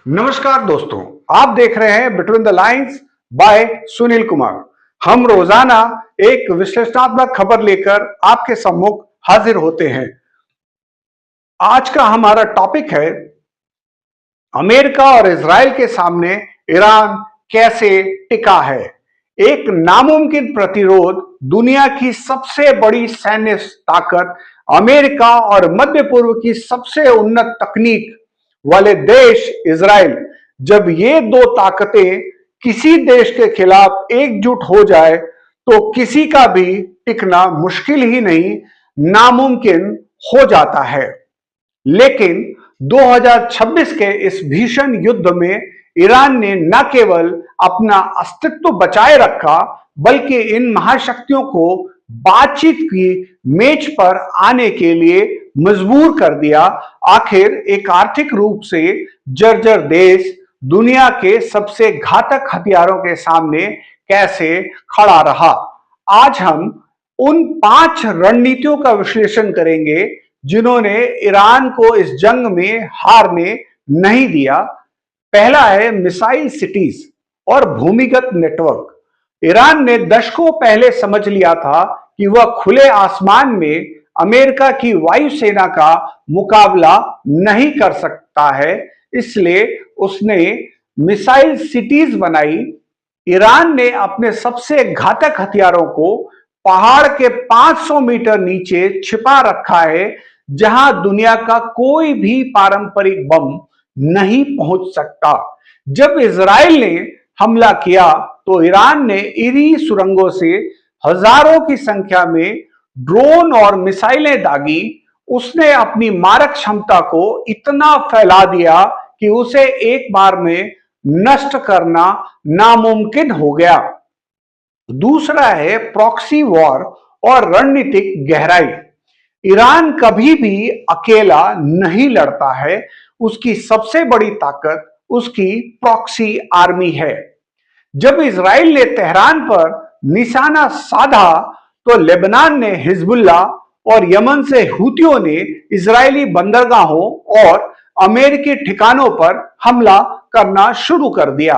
नमस्कार दोस्तों, आप देख रहे हैं between the lines by Sunil Kumar. हम रोजाना एक विश्लेषणात्मक खबर लेकर आपके सम्मुख हाजिर होते हैं। आज का हमारा टॉपिक है अमेरिका और इजराइल के सामने ईरान कैसे टिका है। एक नामुमकिन प्रतिरोध, दुनिया की सबसे बड़ी सैन्य ताकत, अमेरिका और मध्य पूर्व की सबसे उन्नत तकनीक वाले देश इजराइल, जब ये दो ताकतें किसी देश के खिलाफ एकजुट हो जाए तो किसी का भी टिकना मुश्किल ही नहीं, नामुमकिन हो जाता है। लेकिन 2026 के इस भीषण युद्ध में ईरान ने न केवल अपना अस्तित्व बचाए रखा, बल्कि इन महाशक्तियों को बातचीत की मेज पर आने के लिए मजबूर कर दिया। आखिर एक आर्थिक रूप से जर्जर देश दुनिया के सबसे घातक हथियारों के सामने कैसे खड़ा रहा। आज हम उन 5 रणनीतियों का विश्लेषण करेंगे जिन्होंने ईरान को इस जंग में हारने नहीं दिया। पहला है मिसाइल सिटीज और भूमिगत नेटवर्क। ईरान ने दशकों पहले समझ लिया था कि वह खुले आसमान में अमेरिका की वायुसेना का मुकाबला नहीं कर सकता है, इसलिए उसने मिसाइल सिटीज बनाई। ईरान ने अपने सबसे घातक हथियारों को पहाड़ के 500 मीटर नीचे छिपा रखा है, जहां दुनिया का कोई भी पारंपरिक बम नहीं पहुंच सकता। जब इजराइल ने हमला किया तो ईरान ने इन्हीं सुरंगों से हजारों की संख्या में ड्रोन और मिसाइलें दागी। उसने अपनी मारक क्षमता को इतना फैला दिया कि उसे एक बार में नष्ट करना नामुमकिन हो गया। दूसरा है प्रॉक्सी वॉर और रणनीतिक गहराई। ईरान कभी भी अकेला नहीं लड़ता है, उसकी सबसे बड़ी ताकत उसकी प्रॉक्सी आर्मी है। जब इजराइल ने तेहरान पर निशाना साधा तो लेबनान ने हिजबुल्ला और यमन से हूतियों ने इजरायली बंदरगाहों और अमेरिकी ठिकानों पर हमला करना शुरू कर दिया।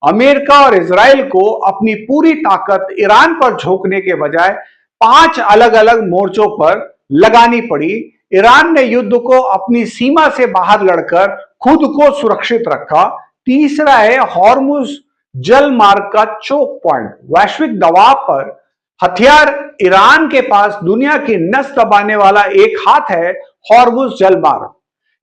अमेरिका और इजराइल को अपनी पूरी ताकत ईरान पर झोंकने के बजाय 5 अलग अलग मोर्चों पर लगानी पड़ी। ईरान ने युद्ध को अपनी सीमा से बाहर लड़कर खुद को सुरक्षित रखा। तीसरा है हॉर्मुज जल मार्ग का चोक पॉइंट। वैश्विक दबाव पर हथियार ईरान के पास दुनिया की नस दबाने वाला एक हाथ है, हॉर्मुज जल मार्ग।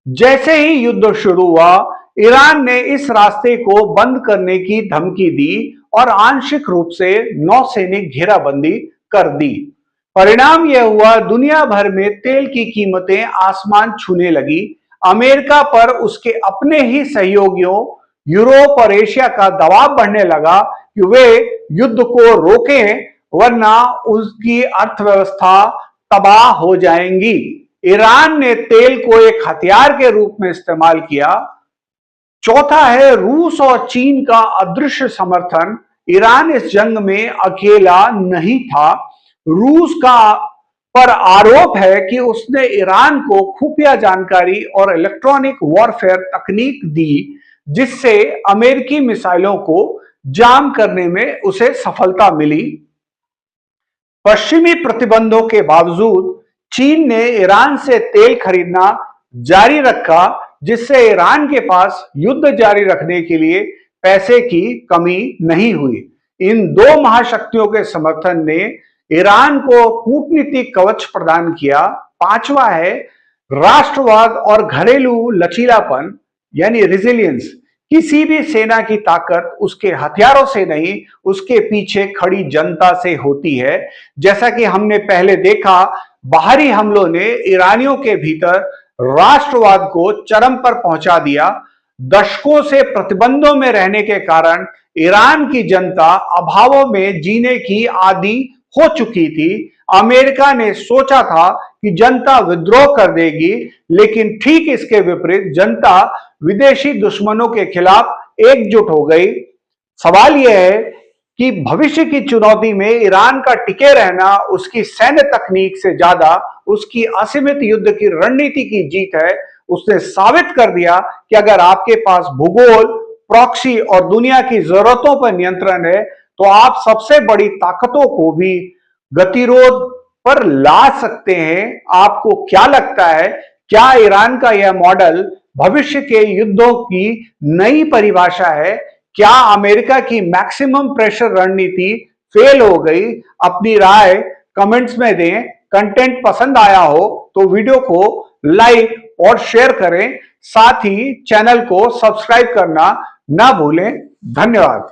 जैसे ही युद्ध शुरू हुआ, ईरान ने इस रास्ते को बंद करने की धमकी दी और आंशिक रूप से नौसैनिक घेराबंदी कर दी। परिणाम यह हुआ, दुनिया भर में तेल की कीमतें आसमान छूने लगी। अमेरिका पर उसके अपने ही सहयोगियों यूरोप और एशिया का दबाव बढ़ने लगा कि वे युद्ध को रोकें, वरना उसकी अर्थव्यवस्था तबाह हो जाएंगी। ईरान ने तेल को एक हथियार के रूप में इस्तेमाल किया। चौथा है रूस और चीन का अदृश्य समर्थन। ईरान इस जंग में अकेला नहीं था। रूस का पर आरोप है कि उसने ईरान को खुफिया जानकारी और इलेक्ट्रॉनिक वॉरफेयर तकनीक दी, जिससे अमेरिकी मिसाइलों को जाम करने में उसे सफलता मिली। पश्चिमी प्रतिबंधों के बावजूद चीन ने ईरान से तेल खरीदना जारी रखा, जिससे ईरान के पास युद्ध जारी रखने के लिए पैसे की कमी नहीं हुई। इन दो महाशक्तियों के समर्थन ने ईरान को कूटनीतिक कवच प्रदान किया। पांचवा है राष्ट्रवाद और घरेलू लचीलापन यानी रेजिलियंस। किसी भी सेना की ताकत उसके हथियारों से नहीं, उसके पीछे खड़ी जनता से होती है। जैसा कि हमने पहले देखा, बाहरी हमलों ने ईरानियों के भीतर राष्ट्रवाद को चरम पर पहुंचा दिया। दशकों से प्रतिबंधों में रहने के कारण ईरान की जनता अभावों में जीने की आदी हो चुकी थी। अमेरिका ने सोचा था कि जनता विद्रोह कर देगी, लेकिन ठीक इसके विपरीत जनता विदेशी दुश्मनों के खिलाफ एकजुट हो गई। सवाल यह है कि भविष्य की चुनौती में ईरान का टिके रहना उसकी सैन्य तकनीक से ज्यादा उसकी असीमित युद्ध की रणनीति की जीत है। उसने साबित कर दिया कि अगर आपके पास भूगोल, प्रॉक्सी और दुनिया की जरूरतों पर नियंत्रण है तो आप सबसे बड़ी ताकतों को भी गतिरोध पर ला सकते हैं। आपको क्या लगता है, क्या ईरान का यह मॉडल भविष्य के युद्धों की नई परिभाषा है? क्या अमेरिका की मैक्सिमम प्रेशर रणनीति फेल हो गई? अपनी राय कमेंट्स में दें। कंटेंट पसंद आया हो तो वीडियो को लाइक और शेयर करें, साथ ही चैनल को सब्सक्राइब करना ना भूलें। धन्यवाद।